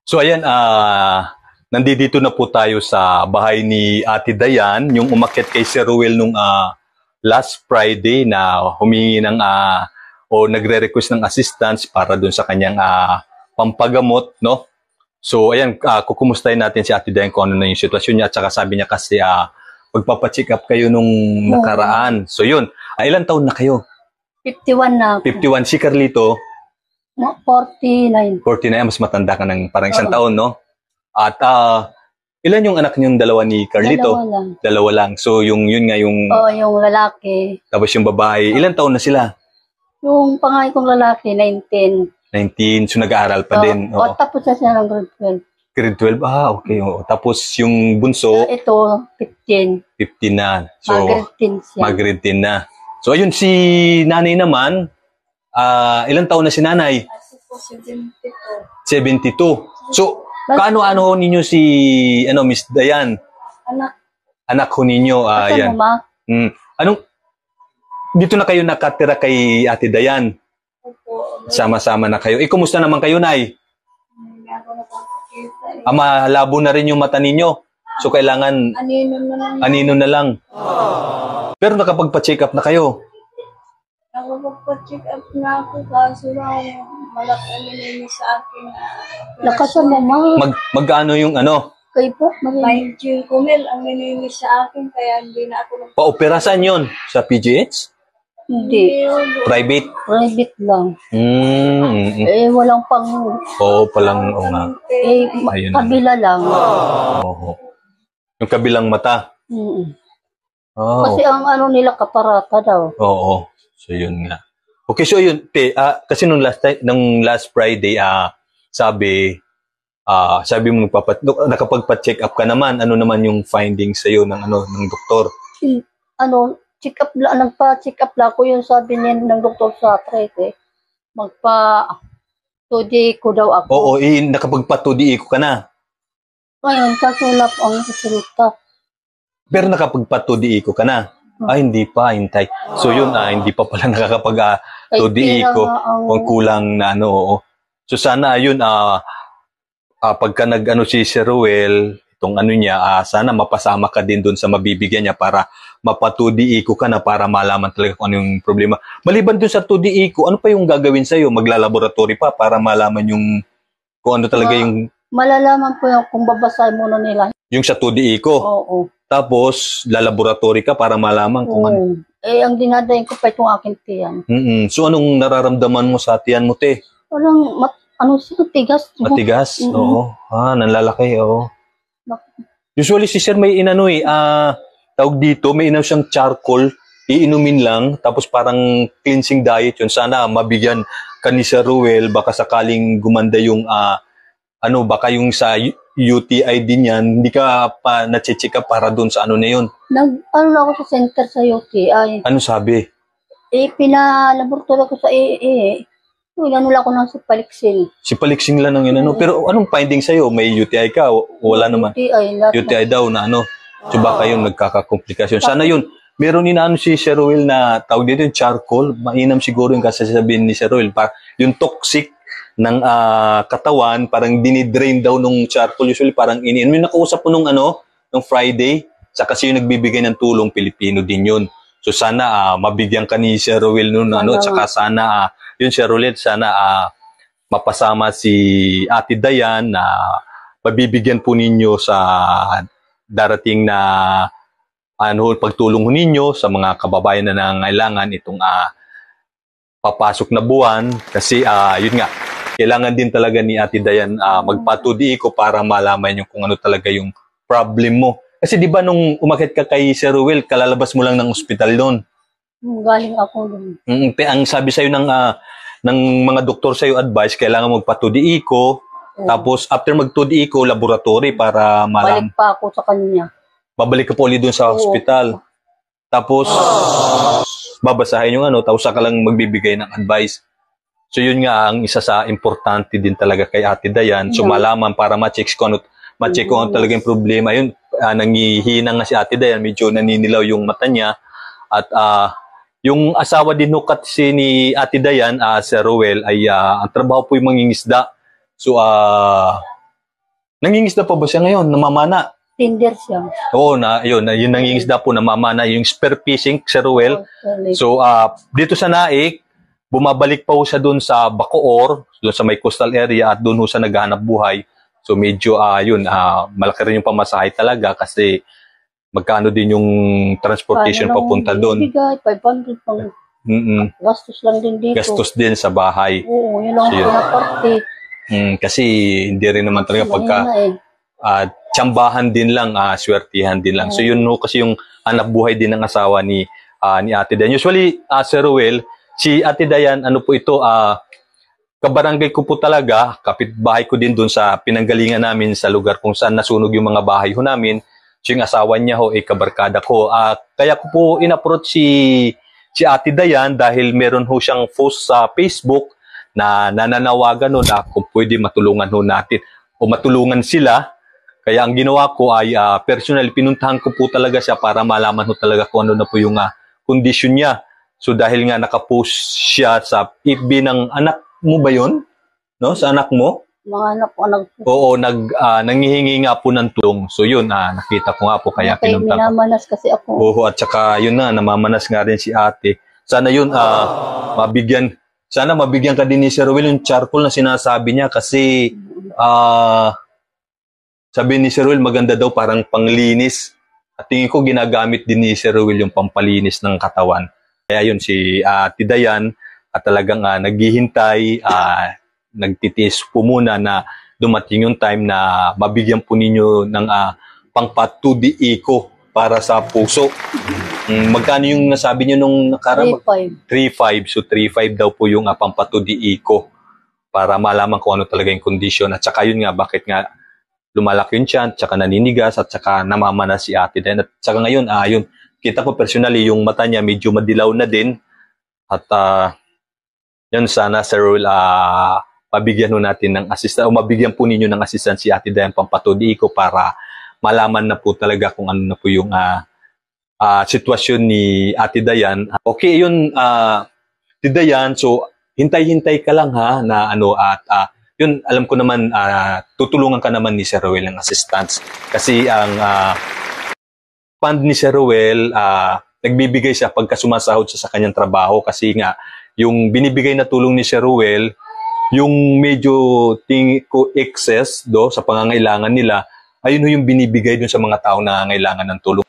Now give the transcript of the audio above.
So ayan, nandito na po tayo sa bahay ni Ate Dayan, yung umakyat kay Sir Ruel nung last Friday na humingi ng o nagre-request ng assistance para dun sa kanyang pampagamot, no? So ayan, kukumustahin natin si Ate Dayan kung ano na yung sitwasyon niya, at saka sabi niya kasi magpapacheck up kayo nung nakaraan. So yun, ilan taon na kayo? 51 na ako. 51. Si Carlito? 49. 49, mas matanda ka ng parang isang taon, no? At ilan yung anak niyong dalawa ni Carlito? Dalawa lang. Dalawa lang. So yun nga yung... Oo, yung lalaki. Tapos yung babae, ilan taon na sila? Yung pangalan kong lalaki, 19. 19, so nag-aaral pa din. Oo, tapos na siya ng grade 12. Grade 12, okay. Oo. Tapos yung bunso, ito, 15. 15 na. So, Mag-grade 10 siya. mag-grade 10 na. So ayun, si nanay naman, ilang taon na si nanay? 72. So, kaano-ano ninyo si Miss Dayan? Anak ho ninyo. Yan. Mo, Anong, dito na kayo nakatira kay Ate Dayan? Sama-sama na kayo. Kumusta naman kayo, Nay? Malabo na rin yung mata ninyo. So, kailangan anino na lang. Pero nakapagpa-check up na kayo? Nakapagpa-check up na ako kaso lang malaki nilini sa akin. lakasan mo, ma. Magkano yung Kayo po, Medyo kumil ang nilini sa akin kaya hindi na ako Pa-opera saan yun? Sa PGH? Hindi. Private? Private lang. Walang pang... Oo, palang nga. Ayun Kabila lang. Oo. Yung kabilang mata? Kasi ang nila kaparata daw. Oo. So, yun nga. Okay, so yun, kasi nung last Friday, sabi mo nakapagpa-check up ka naman, ano naman yung findings sa'yo ng doktor? Check up lang, nagpa-check up lang ko yung sabi niya ng doktor sa trete. Magpa-2D ko daw ako. Oo, nakapagpa-2D ko ka na. Ngayon, kasulap ang resulta. Pero nakapagpa-2D ko ka na? Hindi pa, hintay. So yun, hindi pa pala nakakapag-2D ko. Kung kulang na oo. So sana yun, pagka si Sir Ruel, itong niya, sana mapasama ka din dun sa mabibigyan niya para mapa-2D ko ka na para malaman talaga kung ano yung problema. Maliban dun sa 2D ko, ano pa yung gagawin sa'yo? Magla-laboratory pa para malaman yung kung ano talaga yung... Malalaman po yung kung babasahin muna nila. Yung sa 2D ko? Oo. Tapos, lalaboratory ka para malaman kung ano. Ang dinadayin ko pa itong aking tiyan. So, anong nararamdaman mo sa tiyan mo, te? Walang, tigas. Matigas? Oo. Nanlalaki, oo. Usually, si Sir may tawag dito, may siyang charcoal, iinumin lang, tapos parang cleansing diet yun. Sana mabigyan ka ni Sir Ruel, baka sakaling gumanda yung, baka yung sa UTI din yan, hindi ka pa na-check up para dun sa na yun. Ako sa center sa UTI. Ano sabi? Pinalaboratory ko sa Inanula ko ng Sipalixing. Sipalixing lang ng yun. Pero anong finding sa'yo? May UTI ka? Wala naman. UTI daw na So baka yun nagkakakomplikasyon. Sana yun. Meron si Sir Ruel na tawag dito yung charcoal. Mainam siguro yung kasasabihin ni Sir Ruel. Yung toxic ng katawan, parang dinidrain daw nung charcoal. Usually parang May nakausap po nung Friday. Sa kasi yung nagbibigay ng tulong, Pilipino din yun. So sana mabigyan ka ni Sir Ruel nun. Tsaka sana yun Sir Ruel, sana mapasama si Ate Dayan na mabibigyan po ninyo sa darating na pagtulong ninyo sa mga kababayan na nangailangan itong papasok na buwan. Kasi yun nga, kailangan din talaga ni Ate Dayan magpa-2D ko para malaman yung kung ano talaga yung problem mo. Kasi di ba nung umakit ka kay Sir Ruel, kalalabas mo lang ng ospital doon? Galing ako doon. Ang sabi sa'yo ng mga doktor sa'yo advice, kailangan magpa-2D ko. Tapos after mag-2D ko, laboratory para malaman. Balik pa ako sa kanya. Babalik ka po ulit doon sa ospital. Tapos babasahin yung tapos ka lang magbibigay ng advice. So yun nga ang isa sa importante din talaga kay Ate Dayan. So malaman para ma-check kung ma-check ko ang talagang problema. Yun, nangihina nga si Ate Dayan, medyo naninilaw yung mata niya. At yung asawa din ho kasi ni Ate Dayan, Sir Ruel, ay ang trabaho po yung mangingisda. So, nangingisda pa ba siya ngayon? Namamana? Tinder siya. Oo, yun nangingisda po, namamana. Yung spear fishing, Sir Ruel. So, dito sa Naik, bumabalik pa ho siya doon sa Bacoor, doon sa may coastal area, at doon ho siya naghahanap buhay. So, medyo, malaki rin yung pamasahe talaga kasi magkano din yung transportation papunta doon. Bigay, 500 pang gastos lang din dito. Gastos din sa bahay. Oo, yun lang pinaparte. Kasi hindi rin naman talaga pagka tsambahan din lang, swertihan din lang. So yun no, kasi yung anak buhay din ng asawa ni Ate Dayan. Usually, Sir Ruel, si Ate Dayan, ano po ito, kabarangay ko po talaga, kapitbahay ko din doon sa pinanggalingan namin sa lugar kung saan nasunog yung mga bahay ho namin. So yung asawa niya ho, kabarkada ko. Kaya ko po in-approach si Ate Dayan dahil meron ho siyang post sa Facebook na nananawagan ho na kung pwede matulungan ho natin o matulungan sila. Kaya ang ginawa ko ay personal, pinuntahan ko po talaga siya para malaman ho talaga kung ano na po yung kondisyon niya. So dahil nga nakapost siya sa FB ng anak mo ba yun? No? Sa anak mo? Mga anak ko, Oo, nangihingi nga po ng tulong. So yun, nakita ko nga po kaya pinunta ko. Minamanas kasi ako. Oo, at saka yun namamanas nga rin si ate. Sana yun, sana mabigyan ka din ni Sir Will yung charcoal na sinasabi niya kasi sabi ni Sir Will, maganda daw parang panglinis. At tingin ko ginagamit din ni Sir Will yung pampalinis ng katawan. Kaya yun, si Ate Dayan at talagang naghihintay, nagtitiis po muna na dumating yung time na mabigyan po ninyo ng pangpa 2D eco para sa puso. Magkano yung nasabi nyo nung nakaraan? 3.5. So 3.5 daw po yung pangpa 2D eco para malaman kung ano talaga yung condition. At saka yun nga, bakit nga lumalaki yung tiyan, at saka naninigas, at saka namamana si Ate Dayan. At saka ngayon, yun, kita ko personally yung mata niya medyo madilaw na din. At yun, sana Sir Ruel, mabigyan ho natin ng assistant o mabigyan po ninyo ng assistant si Ate Dayan pampatudi ko para malaman na po talaga kung ano na po yung sitwasyon ni Ate Dayan. Okay, yun, Ate Dayan, so hintay-hintay ka lang ha na yun, alam ko naman, tutulungan ka naman ni Sir Ruel ng assistance. Kasi ang fund ni Sir Ruel, nagbibigay siya pagka sumasahod siya sa kanyang trabaho kasi nga, yung binibigay na tulong ni Sir Ruel, yung medyo tingin ko excess sa pangangailangan nila, ayun yung binibigay dun sa mga tao na nangangailangan ng tulong.